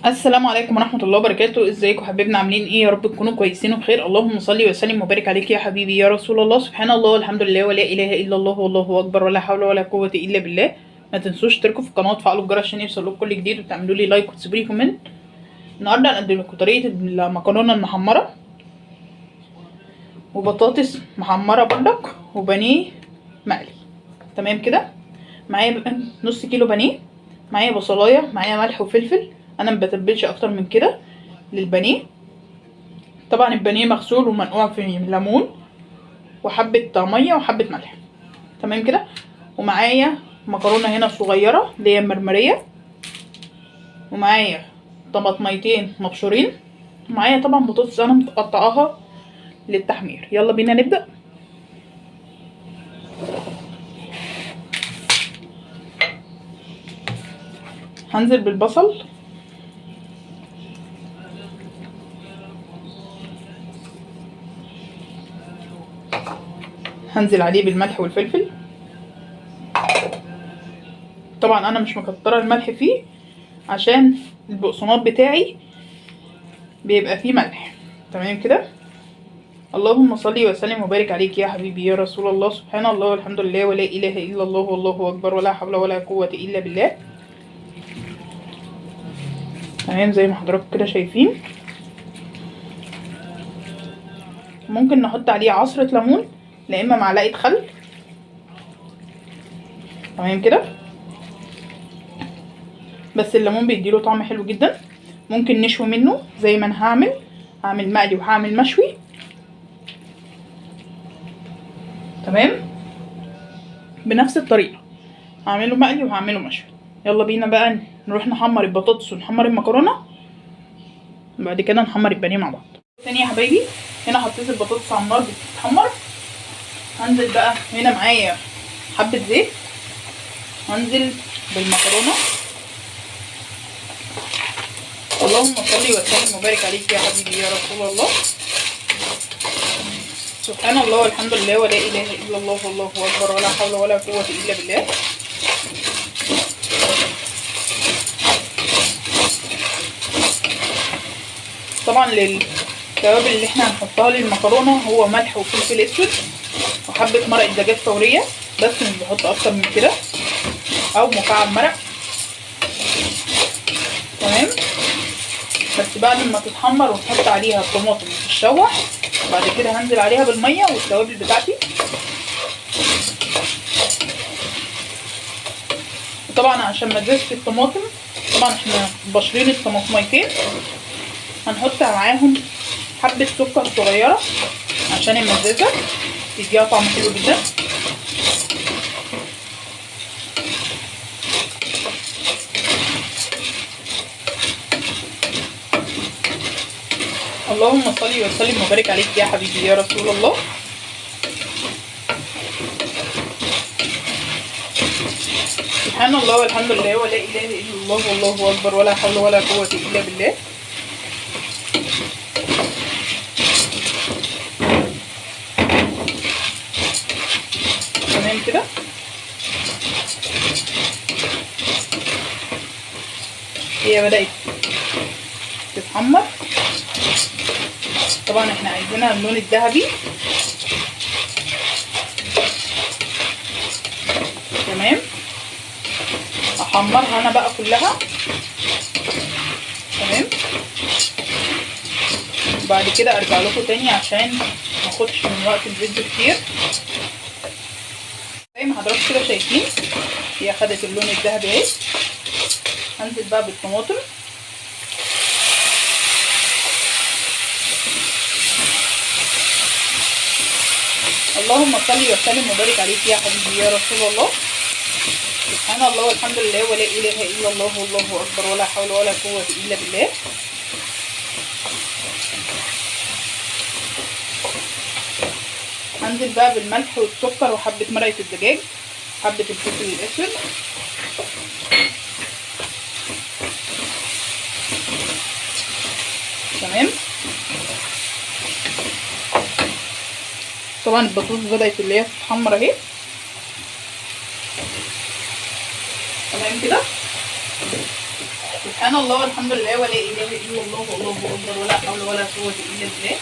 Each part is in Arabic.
السلام عليكم ورحمة الله وبركاته. ازيكم حبايبنا؟ عاملين ايه؟ يا رب تكونوا كويسين وبخير. اللهم صل وسلم وبارك عليك يا حبيبي يا رسول الله. سبحان الله والحمد لله ولا اله الا الله والله اكبر ولا حول ولا قوة الا بالله. ما تنسوش تشتركوا في القناة وتفعلوا الجرس عشان يوصلكوا كل جديد، وتعملوا لي لايك وتسيبوا لي كومنت. النهارده هنقدم لكم طريقة المكرونة المحمرة وبطاطس محمرة بردك وبانيه مقلي. تمام كده. معايا نص كيلو بانيه، معايا بصلايه، معايا ملح وفلفل. انا ما بتبلش اكتر من كده للبانيه. طبعا البانيه مغسول ومنقوع في ليمون وحبه ميه وحبه ملح. تمام كده. ومعايا مكرونه هنا صغيره اللي هي مرمريه، ومعايا طماطميتين مبشورين، ومعايا طبعا بطاطس انا مقطعاها للتحمير. يلا بينا نبدا. هنزل بالبصل، هنزل عليه بالملح والفلفل. طبعا انا مش مكتره الملح فيه عشان البقسماط بتاعي بيبقى فيه ملح. تمام كده. اللهم صل وسلم وبارك عليك يا حبيبي يا رسول الله. سبحان الله والحمد لله ولا اله الا الله والله اكبر ولا حول ولا قوه الا بالله. تمام زي ما حضراتكم كده شايفين. ممكن نحط عليه عصره ليمون لا اما معلقه خل. تمام كده. بس الليمون بيديله طعم حلو جدا. ممكن نشوي منه زي ما انا هعمل مقلي وهعمل مشوي. تمام. بنفس الطريقه هعمله مقلي وهعمله مشوي. يلا بينا بقى نروح نحمر البطاطس ونحمر المكرونه، بعد كده نحمر البانيه مع بعض. تاني يا حبايبي، هنا حطيت البطاطس على النار بتتحمر. هنزل بقى هنا معايا حبه زيت، هنزل بالمكرونه. اللهم صل وسلم وبارك عليك يا حبيبي يا رسول الله. سبحان الله والحمد لله ولا اله الا الله والله اكبر ولا حول ولا قوه الا بالله. طبعا للتوابل اللي احنا هنحطها للمكرونه هو ملح وفلفل اسود وحبه مرقه دجاج فوريه، بس مش بحط اكتر من كده، او مكعب مرق. تمام. بس بعد ما تتحمر ونحط عليها الطماطم وتتشوح، بعد كده هنزل عليها بالميه والتوابل بتاعتي. وطبعا عشان ما تزيدش الطماطم، طبعا احنا بشرين الطماطميتين، هنحط معاهم حبه سكر صغيره عشان المزازه تديها طعم حلو جدا. اللهم صل وسلم وبارك عليك يا حبيبي يا رسول الله. سبحان الله والحمد لله ولا اله الا الله والله اكبر ولا حول ولا قوه الا بالله. تمام كده. هي بدأت تتحمر. طبعا احنا عايزينها اللون الذهبي. تمام. احمرها انا بقى كلها. تمام. بعد كده ارجع لكم تاني عشان ما اخدش من وقت الفيديو كتير. زي ما حضراتكم كده شايفين هي خدت اللون الذهبي اهي. هنزل بقى بالطماطم. اللهم صل وسلم وبارك عليك يا حبيبي يا رسول الله. سبحان الله والحمد لله ولا اله الا الله والله اكبر ولا حول ولا قوه الا بالله. هنزل بقى بالملح والسكر وحبه مرقه الدجاج، حبه الفلفل الاسود. تمام. طبعا البطاطس بدأت اللي هي تتحمر اهي. تمام كده. سبحان الله والحمد لله ولا اله الا الله والله اكبر ولا حول ولا قوه الا بالله.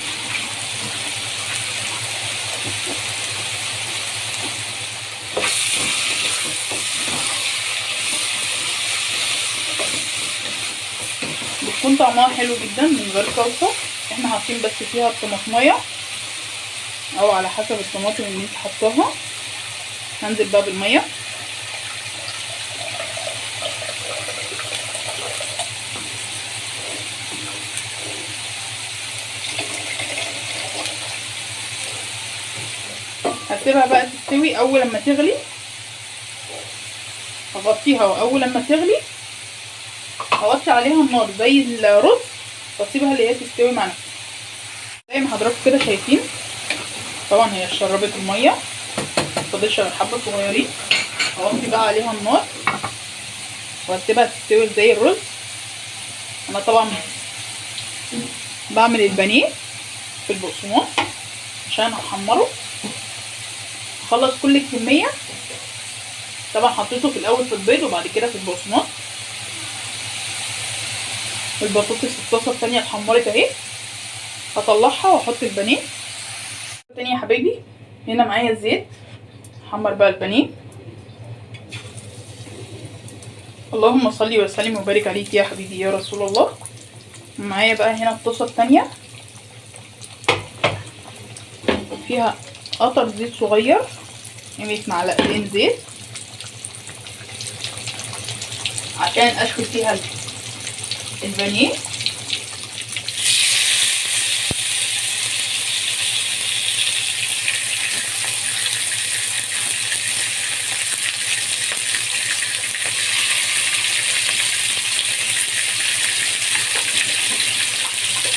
بتكون طعمها حلو جدا من غير صلصه. احنا حاطين بس فيها الطماطميه او على حسب الطماطم اللي انت حطاها. هنزل بقى بالميه. هسيبها بقى تستوي. اول لما تغلي هغطيها، واول لما تغلي هوطي عليها النار زي الرز واسيبها اللي هي تستوي مع نفسها زي ما حضراتكم كده شايفين. طبعا هي شربت الميه، مفضلش غير حبه صغيرين. هوطي بقى عليها النار واسيبها تستوي زي الرز. انا طبعا بعمل البانيه في البقسماط عشان احمره. اخلص كل الكميه. طبعا حطيته في الاول في البيض وبعد كده في البقسماط. البطاطس الطاسه الثانيه اتحمرت اهي. هطلعها واحط البانيه تاني يا حبايبي. هنا معايا الزيت. احمر بقى البانيه. اللهم صل وسلم وبارك عليك يا حبيبي يا رسول الله. معايا بقى هنا الطاسه الثانيه فيها قطر زيت صغير، قيمه معلقتين زيت عشان اشوي فيها البانيه.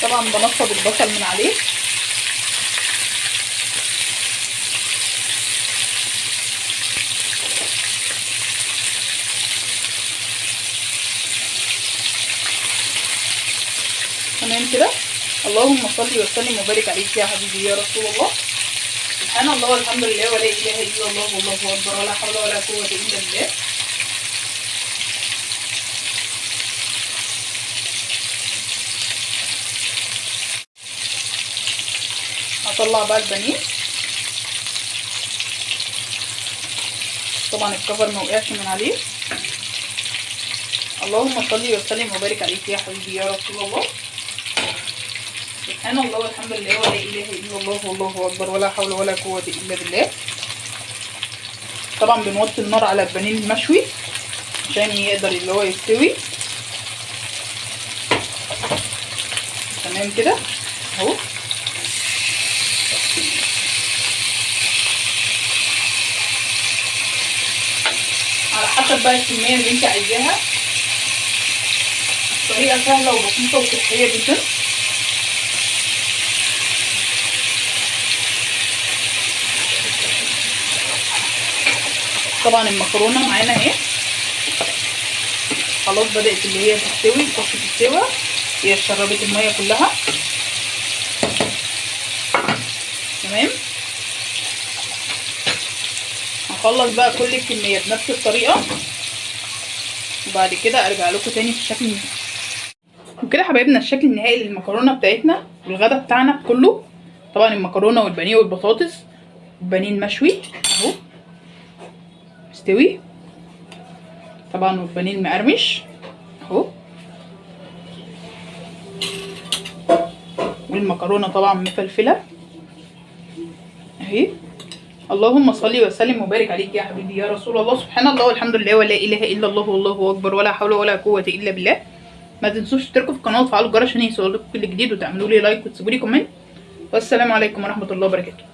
طبعا بنفض البصل من عليه. تمام كده. اللهم صل وسلم وبارك عليك يا حبيبي يا رسول الله. سبحان الله والحمد لله ولا اله الا الله والله اكبر ولا حول ولا قوه الا بالله. هطلع بقى البانيه. طبعا الكفر ما وقعش من عليه. اللهم صل وسلم وبارك عليك يا حبيبي يا رسول الله. سبحان الله والحمد لله ولا اله الا الله والله اكبر ولا حول ولا قوه الا بالله. طبعا بنوطي النار على البانيه المشوي عشان يقدر اللي هو يستوي. تمام كده اهو. على حسب بقى الكميه اللي انت عايزاها. طريقه سهله وبسيطه وصحيه جدا. طبعا المكرونه معانا اهي خلاص بدات اللي هي تستوي، تخش في السوا. هي شربت الميه كلها. تمام. هخلص بقى كل الكميه بنفس الطريقه وبعد كده ارجع لكم تاني في الشكل النهائي. وكده حبايبنا الشكل النهائي للمكرونه بتاعتنا والغدا بتاعنا كله. طبعا المكرونه والبانيه والبطاطس والبانيه المشوي اهو مستوي. طبعا والبانيه المقرمش اهو. والمكرونه طبعا مفلفله اهي. اللهم صل وسلم وبارك عليك يا حبيبي يا رسول الله. سبحان الله والحمد لله ولا اله الا الله والله اكبر ولا حول ولا قوه الا بالله. ما تنسوش تشتركوا في القناه وتفعلوا الجرس عشان يوصلكم كل جديد، وتعملوا لي لايك وتسيبوا لي كومنت. والسلام عليكم ورحمه الله وبركاته.